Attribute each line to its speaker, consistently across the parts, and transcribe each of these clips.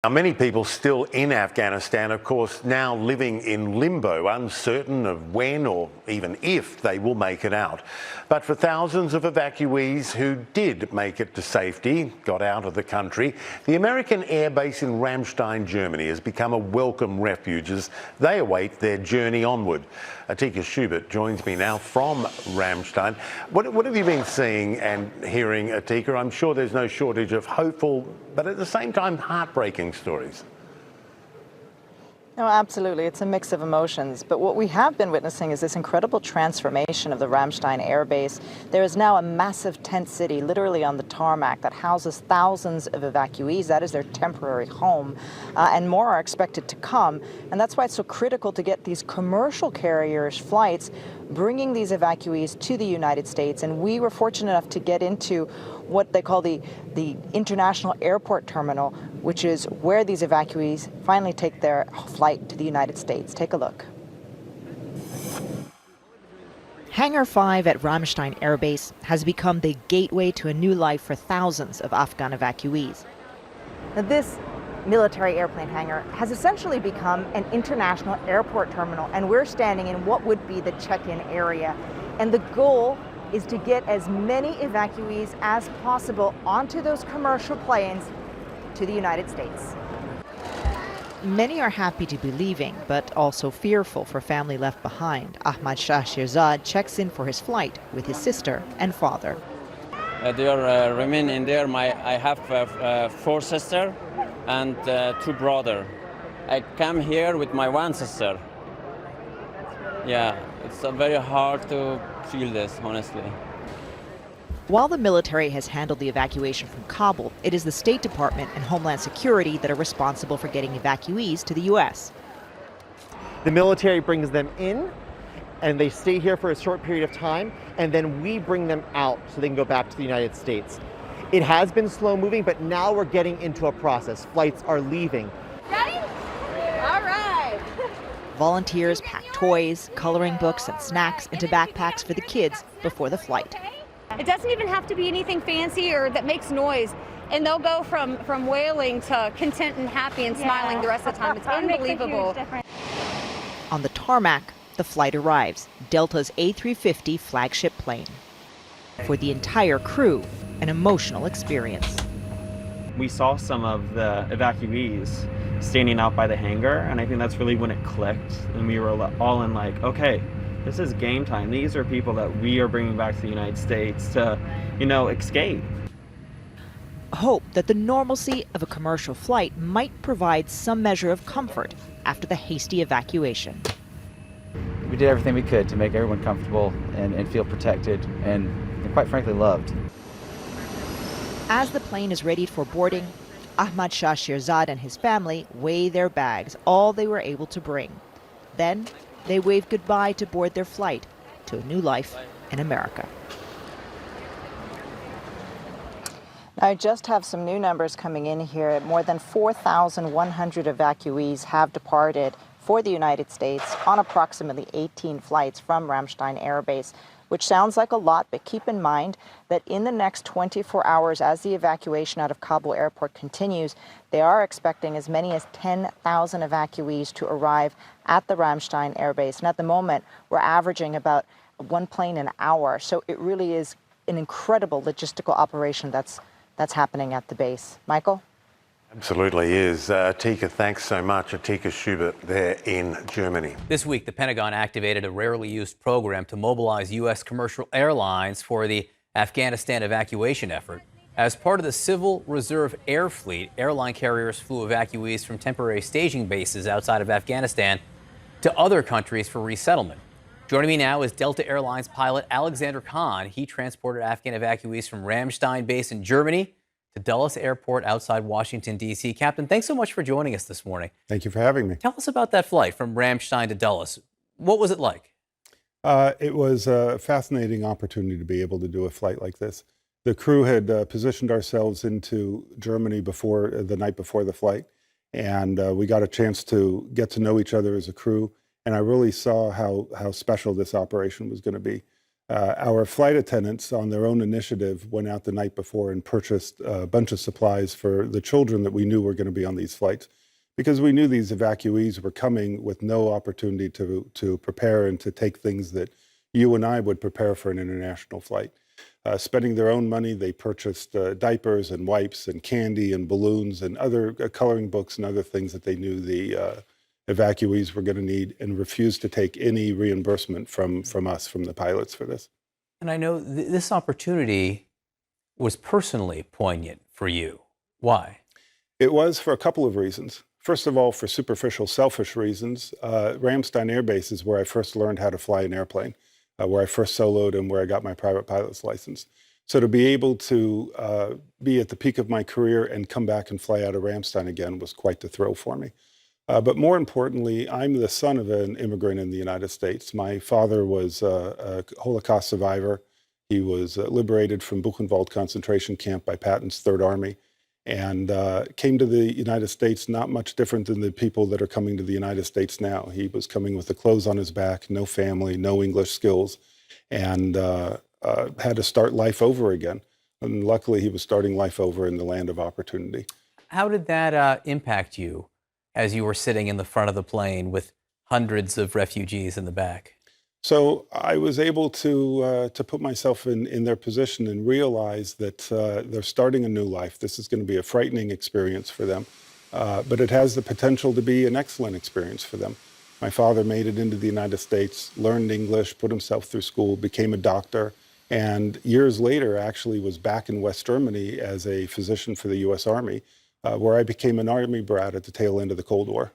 Speaker 1: Now, many people still in Afghanistan, of course, now living in limbo, uncertain of when or even if they will make it out. But for thousands of evacuees who did make it to safety, got out of the country, the American air base in Ramstein, Germany has become a welcome refuge as they await their journey onward. Atika Schubert joins me now from Ramstein. What have you been seeing and hearing, Atika? I'm sure there's no shortage of hopeful, but at the same time, heartbreaking stories.
Speaker 2: No, absolutely. It's a mix of emotions. But what we have been witnessing is this incredible transformation of the Ramstein Air Base. There is now a massive tent city literally on the tarmac that houses thousands of evacuees. That is their temporary home. And more are expected to come. And that's why it's so critical to get these commercial carriers flights bringing these evacuees to the United States. And we were fortunate enough to get into what they call the International Airport Terminal, which is where these evacuees finally take their flight to the United States. Take a look. Hangar 5 at Ramstein Air Base has become the gateway to a new life for thousands of Afghan evacuees. Now, this military airplane hangar has essentially become an international airport terminal, and we're standing in what would be the check-in area. And the goal is to get as many evacuees as possible onto those commercial planes to the United States. Many are happy to be leaving, but also fearful for family left behind. Ahmad Shah Shirzad checks in for his flight with his sister and father.
Speaker 3: They are remain in there. I have 4 sisters and 2 brothers. I come here with my 1 sister. Yeah, it's very hard to feel this, honestly.
Speaker 2: While the military has handled the evacuation from Kabul, it is the State Department and Homeland Security that are responsible for getting evacuees to the U.S.
Speaker 4: The military brings them in, and they stay here for a short period of time, and then we bring them out so they can go back to the United States. It has been slow moving, but now we're getting into a process. Flights are leaving.
Speaker 5: Ready? All right.
Speaker 2: Volunteers pack toys, coloring books, and snacks into backpacks for the kids before the flight.
Speaker 5: It doesn't even have to be anything fancy or that makes noise. And they'll go from wailing to content and happy and smiling the rest of the time. It's unbelievable.
Speaker 2: On the tarmac, the flight arrives, Delta's A350 flagship plane. For the entire crew, an emotional experience.
Speaker 6: We saw some of the evacuees standing out by the hangar, and I think that's really when it clicked, and we were all in like, okay, this is game time. These are people that we are bringing back to the United States to, escape.
Speaker 2: Hope that the normalcy of a commercial flight might provide some measure of comfort after the hasty evacuation.
Speaker 7: We did everything we could to make everyone comfortable and feel protected and quite frankly loved.
Speaker 2: As the plane is ready for boarding, Ahmad Shah Shirzad and his family weigh their bags, all they were able to bring. Then they wave goodbye to board their flight to a new life in America. I just have some new numbers coming in here. More than 4,100 evacuees have departed for the United States on approximately 18 flights from Ramstein Air Base, which sounds like a lot, but keep in mind that in the next 24 hours, as the evacuation out of Kabul airport continues, they are expecting as many as 10,000 evacuees to arrive at the Ramstein Air Base. And at the moment, we're averaging about 1 plane an hour. So it really is an incredible logistical operation that's happening at the base. Michael?
Speaker 1: Absolutely is. Atika, thanks so much. Atika Schubert there in Germany.
Speaker 8: This week, the Pentagon activated a rarely used program to mobilize U.S. commercial airlines for the Afghanistan evacuation effort. As part of the Civil Reserve Air Fleet, airline carriers flew evacuees from temporary staging bases outside of Afghanistan to other countries for resettlement. Joining me now is Delta Airlines pilot Alexander Khan. He transported Afghan evacuees from Ramstein base in Germany to Dulles Airport outside Washington, D.C. Captain, thanks so much for joining us this morning.
Speaker 9: Thank you for having me.
Speaker 8: Tell us about that flight from Ramstein to Dulles. What was it like?
Speaker 9: It was a fascinating opportunity to be able to do a flight like this. The crew had positioned ourselves into Germany before the night before the flight, and we got a chance to get to know each other as a crew, and I really saw how special this operation was going to be. Our flight attendants, on their own initiative, went out the night before and purchased a bunch of supplies for the children that we knew were going to be on these flights, because we knew these evacuees were coming with no opportunity to prepare and to take things that you and I would prepare for an international flight. Spending their own money, they purchased diapers and wipes and candy and balloons and other coloring books and other things that they knew the evacuees were going to need, and refused to take any reimbursement from us, from the pilots, for this.
Speaker 8: And I know this opportunity was personally poignant for you. Why?
Speaker 9: It was for a couple of reasons. First of all, for superficial, selfish reasons. Ramstein Air Base is where I first learned how to fly an airplane, where I first soloed and where I got my private pilot's license. So to be able to be at the peak of my career and come back and fly out of Ramstein again was quite the thrill for me. But more importantly, I'm the son of an immigrant in the United States. My father was a Holocaust survivor. He was liberated from Buchenwald concentration camp by Patton's Third Army, and came to the United States not much different than the people that are coming to the United States now. He was coming with the clothes on his back, no family, no English skills, and had to start life over again. And luckily, he was starting life over in the land of opportunity.
Speaker 8: How did that impact you as you were sitting in the front of the plane with hundreds of refugees in the back?
Speaker 9: So I was able to put myself in their position and realize that they're starting a new life. This is going to be a frightening experience for them, but it has the potential to be an excellent experience for them. My father made it into the United States, learned English, put himself through school, became a doctor, and years later actually was back in West Germany as a physician for the U.S. Army, where I became an Army brat at the tail end of the Cold War.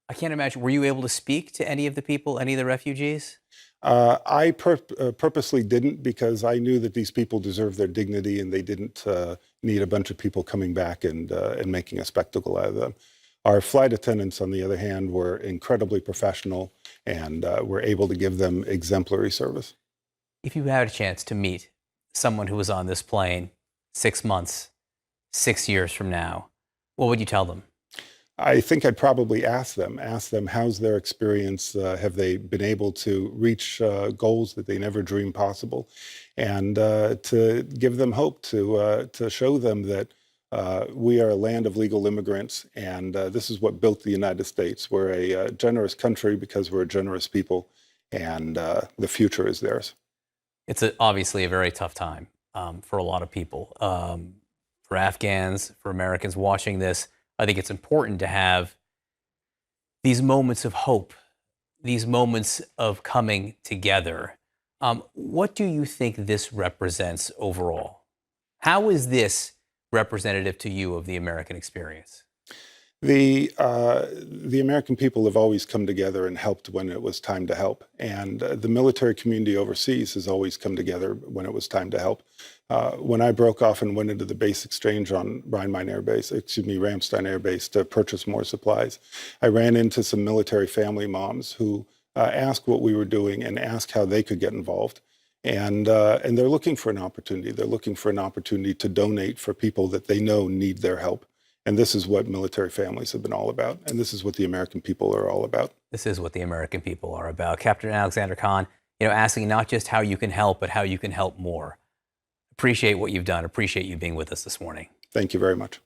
Speaker 8: I can't imagine. Were you able to speak to any of the people, any of the refugees?
Speaker 9: I purposely didn't, because I knew that these people deserve their dignity and they didn't need a bunch of people coming back and making a spectacle out of them. Our flight attendants, on the other hand, were incredibly professional and were able to give them exemplary service.
Speaker 8: If you had a chance to meet someone who was on this plane 6 months, 6 years from now, what would you tell them?
Speaker 9: I think I'd probably ask them how's their experience, have they been able to reach goals that they never dreamed possible, and to give them hope, to show them that we are a land of legal immigrants, and this is what built the United States. We're a generous country because we're a generous people, and the future is theirs.
Speaker 8: It's obviously a very tough time for a lot of people, for Afghans, for Americans watching this. I think it's important to have these moments of hope, these moments of coming together. What do you think this represents overall? How is this representative to you of the American experience?
Speaker 9: The American people have always come together and helped when it was time to help. And the military community overseas has always come together when it was time to help. When I broke off and went into the base exchange on Ramstein Air Base to purchase more supplies, I ran into some military family moms who asked what we were doing and asked how they could get involved. And they're looking for an opportunity. They're looking for an opportunity to donate for people that they know need their help. And this is what military families have been all about. And this is what the American people are all about.
Speaker 8: This is what the American people are about. Captain Alexander Khan, asking not just how you can help, but how you can help more. Appreciate what you've done. Appreciate you being with us this morning.
Speaker 9: Thank you very much.